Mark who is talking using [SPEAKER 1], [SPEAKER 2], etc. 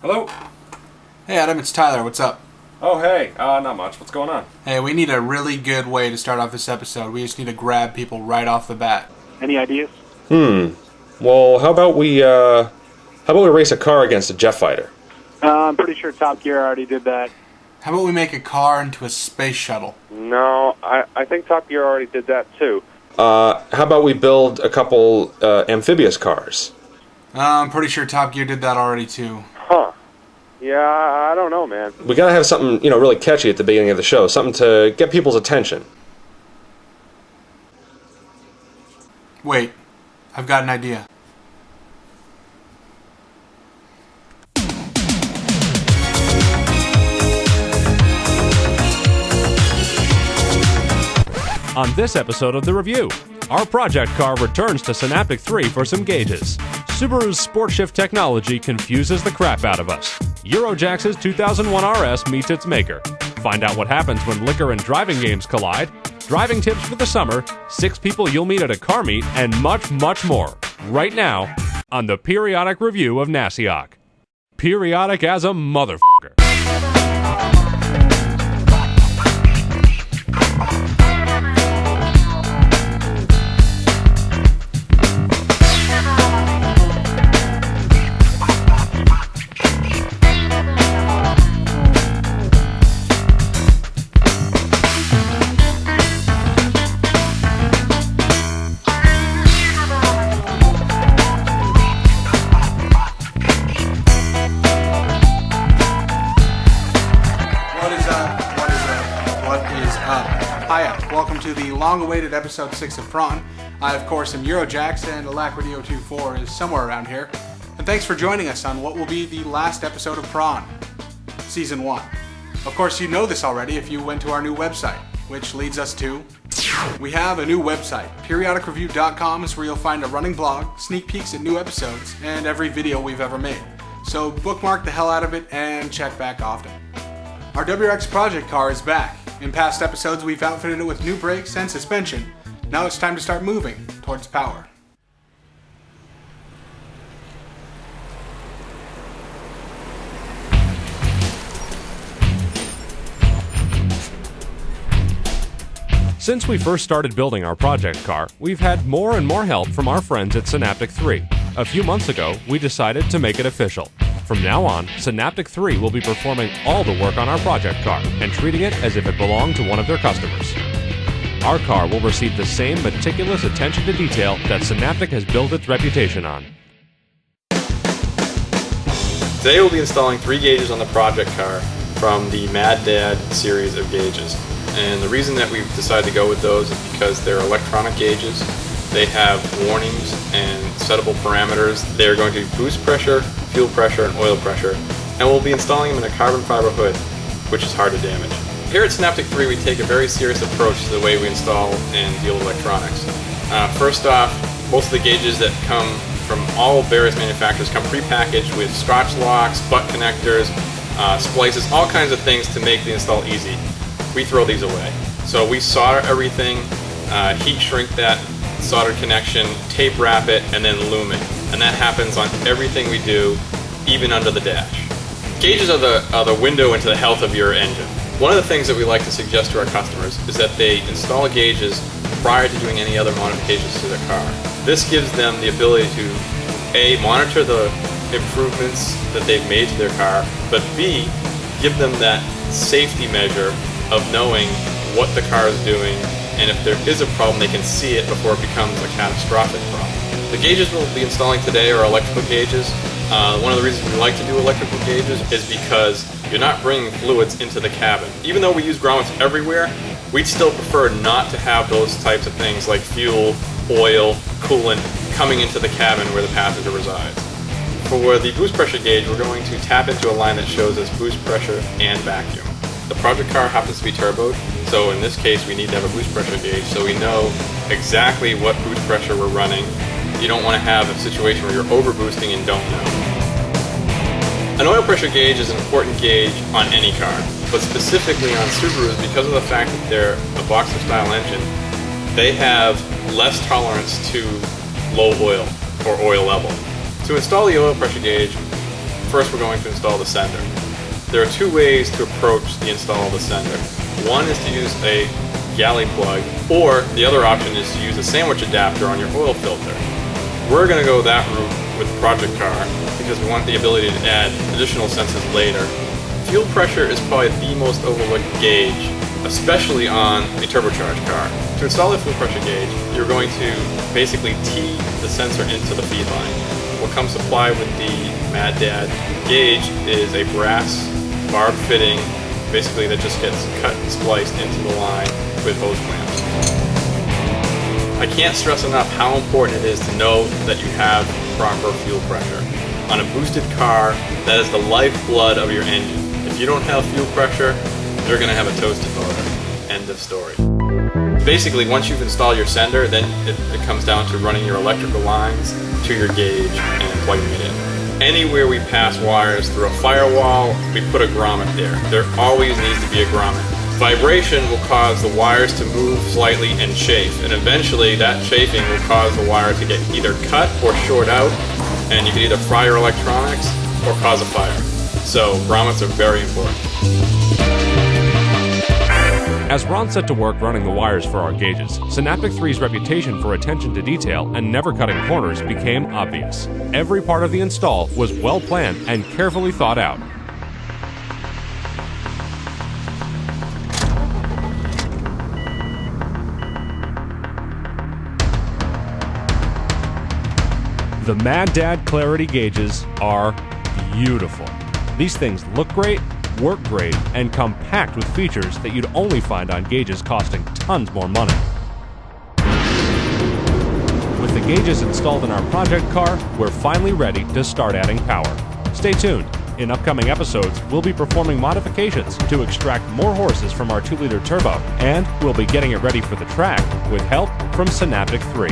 [SPEAKER 1] Hello?
[SPEAKER 2] Hey Adam, it's Tyler. What's up?
[SPEAKER 1] Oh, hey. Not much. What's going on?
[SPEAKER 2] Hey, we need a really good way to start off this episode. We just need to grab people right off the bat.
[SPEAKER 3] Any ideas?
[SPEAKER 4] Well, how about we race a car against a jet fighter?
[SPEAKER 3] I'm pretty sure Top Gear already did that.
[SPEAKER 2] How about we make a car into a space shuttle?
[SPEAKER 5] No, I think Top Gear already did that too.
[SPEAKER 4] How about we build a couple amphibious cars?
[SPEAKER 2] I'm pretty sure Top Gear did that already too.
[SPEAKER 5] Huh. Yeah, I don't know, man.
[SPEAKER 4] We gotta have something, really catchy at the beginning of the show. Something to get people's attention.
[SPEAKER 2] Wait, I've got an idea.
[SPEAKER 6] On this episode of The Review, our project car returns to Synaptic 3 for some gauges. Subaru's Sport Shift technology confuses the crap out of us. Eurojax's 2001 RS meets its maker. Find out what happens when liquor and driving games collide, driving tips for the summer, 6 people you'll meet at a car meet, and much, much more. Right now, on the Periodic Review of Nasiok. Periodic as a motherfucker.
[SPEAKER 2] Welcome to the long-awaited episode 6 of PRoN. I, of course, am Eurojax, and Alacrity 024 is somewhere around here. And thanks for joining us on what will be the last episode of PRoN, Season 1. Of course, you know this already if you went to our new website, which leads us to... We have a new website. Periodicreview.com is where you'll find a running blog, sneak peeks at new episodes, and every video we've ever made. So bookmark the hell out of it and check back often. Our WRX project car is back. In past episodes, we've outfitted it with new brakes and suspension. Now it's time to start moving towards power.
[SPEAKER 6] Since we first started building our project car, we've had more and more help from our friends at Synaptic 3. A few months ago, we decided to make it official. From now on, Synaptic 3 will be performing all the work on our project car and treating it as if it belonged to one of their customers. Our car will receive the same meticulous attention to detail that Synaptic has built its reputation on.
[SPEAKER 4] Today we'll be installing 3 gauges on the project car from the Mad Dad series of gauges. And the reason that we've decided to go with those is because they're electronic gauges. They have warnings and settable parameters. They are going to be boost pressure, fuel pressure, and oil pressure. And we'll be installing them in a carbon fiber hood, which is hard to damage. Here at Synaptic 3, we take a very serious approach to the way we install and deal with electronics. First off, most of the gauges that come from all various manufacturers come pre-packaged with scotch locks, butt connectors, splices, all kinds of things to make the install easy. We throw these away. So we solder everything, heat shrink that soldered connection, tape wrap it, and then loom it. And that happens on everything we do, even under the dash. Gauges are the window into the health of your engine. One of the things that we like to suggest to our customers is that they install gauges prior to doing any other modifications to their car. This gives them the ability to A, monitor the improvements that they've made to their car, but B, give them that safety measure of knowing what the car is doing, and if there is a problem, they can see it before it becomes a catastrophic problem. The gauges we'll be installing today are electrical gauges. One of the reasons we like to do electrical gauges is because you're not bringing fluids into the cabin. Even though we use grommets everywhere, we'd still prefer not to have those types of things like fuel, oil, coolant coming into the cabin where the passenger resides. For the boost pressure gauge, we're going to tap into a line that shows us boost pressure and vacuum. The project car happens to be turboed, so in this case we need to have a boost pressure gauge so we know exactly what boost pressure we're running. You don't want to have a situation where you're over boosting and don't know. An oil pressure gauge is an important gauge on any car, but specifically on Subarus because of the fact that they're a Boxer style engine, they have less tolerance to low oil or oil level. To install the oil pressure gauge, first we're going to install the sender. There are two ways to approach the install of the sender. One is to use a galley plug, or the other option is to use a sandwich adapter on your oil filter. We're going to go that route with the project car because we want the ability to add additional sensors later. Fuel pressure is probably the most overlooked gauge, especially on a turbocharged car. To install the fuel pressure gauge, you're going to basically tee the sensor into the feed line. What comes supplied with the Mad Dad gauge is a brass barb fitting, basically that just gets cut and spliced into the line with hose clamps. I can't stress enough how important it is to know that you have proper fuel pressure. On a boosted car, that is the lifeblood of your engine. If you don't have fuel pressure, you're going to have a toasted motor. End of story. Basically, once you've installed your sender, then it comes down to running your electrical lines to your gauge and plugging it in. Anywhere we pass wires through a firewall, we put a grommet there. There always needs to be a grommet. Vibration will cause the wires to move slightly and chafe, and eventually that chafing will cause the wire to get either cut or short out, and you can either fry your electronics or cause a fire. So grommets are very important.
[SPEAKER 6] As Ron set to work running the wires for our gauges, Synaptic 3's reputation for attention to detail and never cutting corners became obvious. Every part of the install was well planned and carefully thought out. The Mad Dad Clarity gauges are beautiful. These things look great, work great, and come packed with features that you'd only find on gauges costing tons more money. With the gauges installed in our project car, we're finally ready to start adding power. Stay tuned. In upcoming episodes, we'll be performing modifications to extract more horses from our 2-liter turbo, and we'll be getting it ready for the track with help from Synaptic 3.